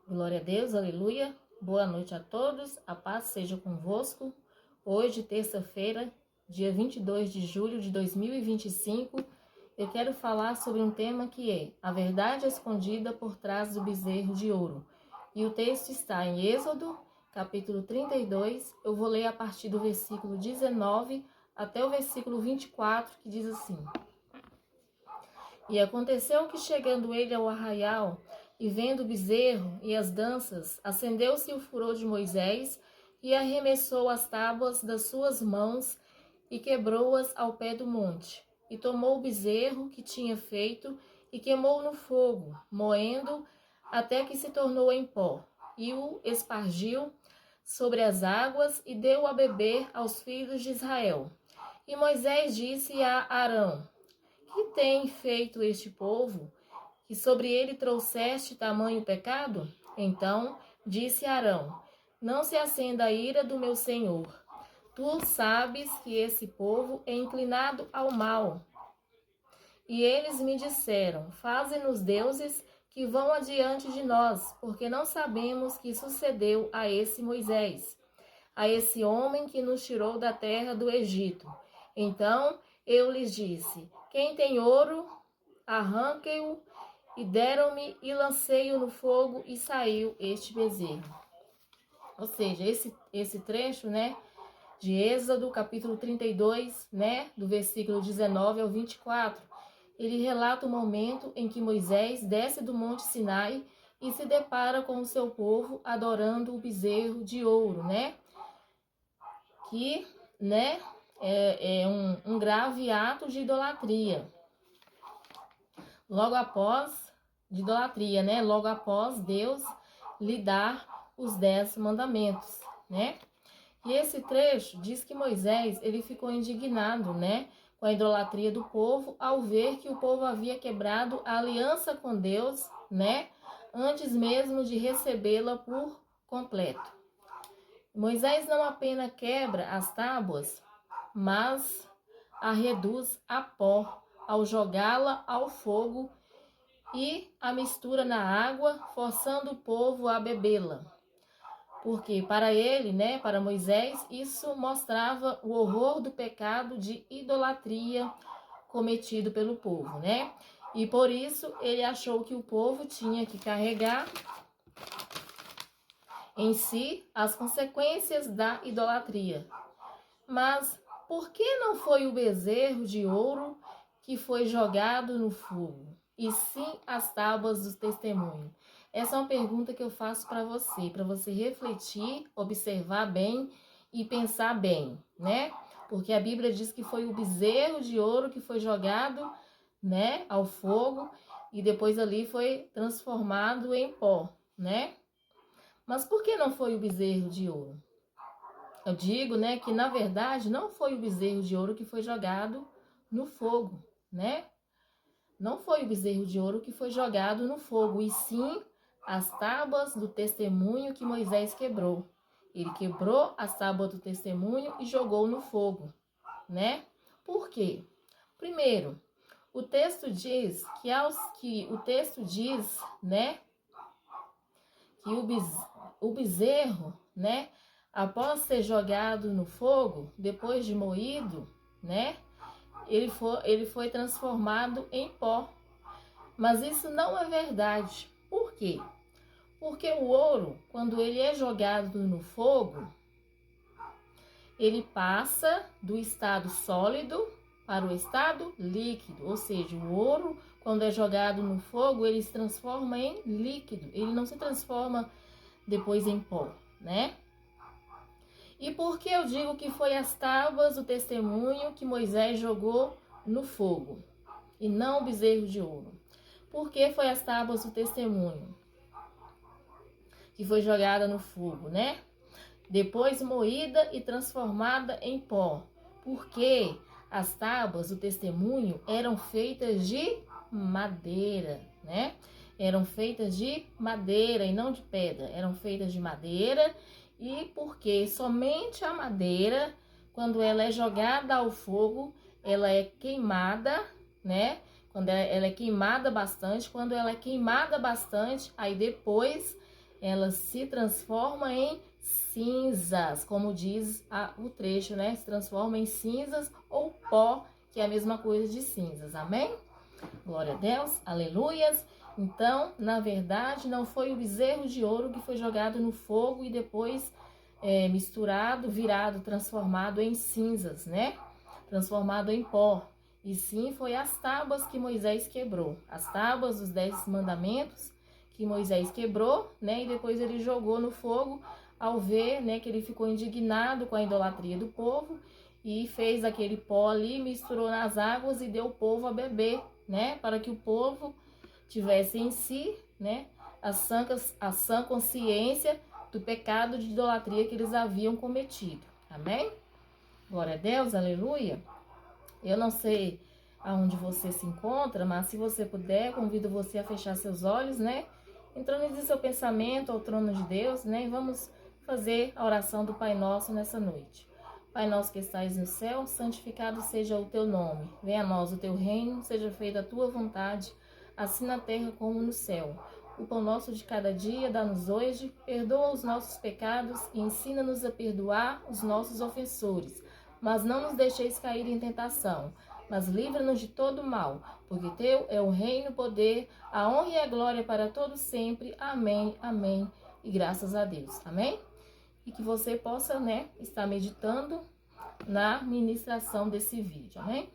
Glória a Deus, aleluia. Boa noite a todos, a paz seja convosco. Hoje, terça-feira, dia 22 de julho de 2025, eu quero falar sobre um tema que é a verdade escondida por trás do bezerro de ouro. E o texto está em Êxodo, capítulo 32. Eu vou ler a partir do versículo 19 até o versículo 24, que diz assim: E aconteceu que, chegando ele ao arraial, e vendo o bezerro e as danças, acendeu-se o furor de Moisés, e arremessou as tábuas das suas mãos, e quebrou-as ao pé do monte. E tomou o bezerro que tinha feito, e queimou no fogo, moendo, até que se tornou em pó, e o espargiu sobre as águas, e deu a beber aos filhos de Israel. E Moisés disse a Arão: Que tem feito este povo, que sobre ele trouxeste tamanho pecado? Então disse Arão: Não se acenda a ira do meu senhor. Tu sabes que esse povo é inclinado ao mal. E eles me disseram: Faze-nos deuses que vão adiante de nós, porque não sabemos que sucedeu a esse Moisés, a esse homem que nos tirou da terra do Egito. Então eu lhes disse: Quem tem ouro, arranque-o. E deram-me, e lancei-o no fogo, e saiu este bezerro. Ou seja, esse trecho, de Êxodo, capítulo 32, do versículo 19 ao 24, ele relata o momento em que Moisés desce do Monte Sinai e se depara com o seu povo adorando o bezerro de ouro, que, é um grave ato de idolatria. Logo após Deus lhe dar os 10 mandamentos, E esse trecho diz que Moisés, ele ficou indignado, com a idolatria do povo, ao ver que o povo havia quebrado a aliança com Deus, antes mesmo de recebê-la por completo. Moisés não apenas quebra as tábuas, mas a reduz a pó ao jogá-la ao fogo e a mistura na água, forçando o povo a bebê-la. Porque para ele, para Moisés, isso mostrava o horror do pecado de idolatria cometido pelo povo, E por isso ele achou que o povo tinha que carregar em si as consequências da idolatria. Mas por que não foi o bezerro de ouro que foi jogado no fogo, e sim as tábuas do testemunho? Essa é uma pergunta que eu faço para você refletir, observar bem e pensar bem, Porque a Bíblia diz que foi o bezerro de ouro que foi jogado, ao fogo, e depois ali foi transformado em pó, Mas por que não foi o bezerro de ouro? Eu digo, que na verdade não foi o bezerro de ouro que foi jogado no fogo, Não foi o bezerro de ouro que foi jogado no fogo, e sim as tábuas do testemunho que Moisés quebrou. Ele quebrou as tábuas do testemunho e jogou no fogo, Por quê? Primeiro, o texto diz que o bezerro, após ser jogado no fogo, depois de moído, ele foi transformado em pó. Mas isso não é verdade. Por quê? Porque o ouro, quando ele é jogado no fogo, ele passa do estado sólido para o estado líquido. Ou seja, o ouro, quando é jogado no fogo, ele se transforma em líquido. Ele não se transforma depois em pó, E por que eu digo que foi as tábuas do testemunho que Moisés jogou no fogo e não o bezerro de ouro? Por que foi as tábuas do testemunho que foi jogada no fogo, Depois moída e transformada em pó. Porque as tábuas do testemunho eram feitas de madeira, Eram feitas de madeira e não de pedra. Eram feitas de madeira. E porque somente a madeira, quando ela é jogada ao fogo, ela é queimada, Quando ela é queimada bastante, aí depois ela se transforma em cinzas, como diz o trecho, né? Se transforma em cinzas ou pó, que é a mesma coisa de cinzas, amém? Glória a Deus, aleluias. Então, na verdade, não foi o bezerro de ouro que foi jogado no fogo e depois misturado, virado, transformado em cinzas, né? Transformado em pó. E sim, foi as tábuas que Moisés quebrou. As tábuas dos 10 mandamentos que Moisés quebrou, né? E depois ele jogou no fogo ao ver, né, que ele ficou indignado com a idolatria do povo e fez aquele pó ali, misturou nas águas e deu o povo a beber, né? Para que o povo tivesse em si, né, a sã consciência do pecado de idolatria que eles haviam cometido. Amém? Glória a Deus, aleluia. Eu não sei aonde você se encontra, mas se você puder, convido você a fechar seus olhos, né? Intronize seu pensamento ao trono de Deus, né? E vamos fazer a oração do Pai Nosso nessa noite. Pai nosso que estais no céu, santificado seja o teu nome. Venha a nós o teu reino, seja feita a tua vontade, assim na terra como no céu. O pão nosso de cada dia dá-nos hoje, perdoa os nossos pecados e ensina-nos a perdoar os nossos ofensores. Mas não nos deixeis cair em tentação, mas livra-nos de todo mal, porque teu é o reino, o poder, a honra e a glória para todos sempre. Amém, amém. E graças a Deus. Amém? E que você possa, né, estar meditando na ministração desse vídeo. Amém?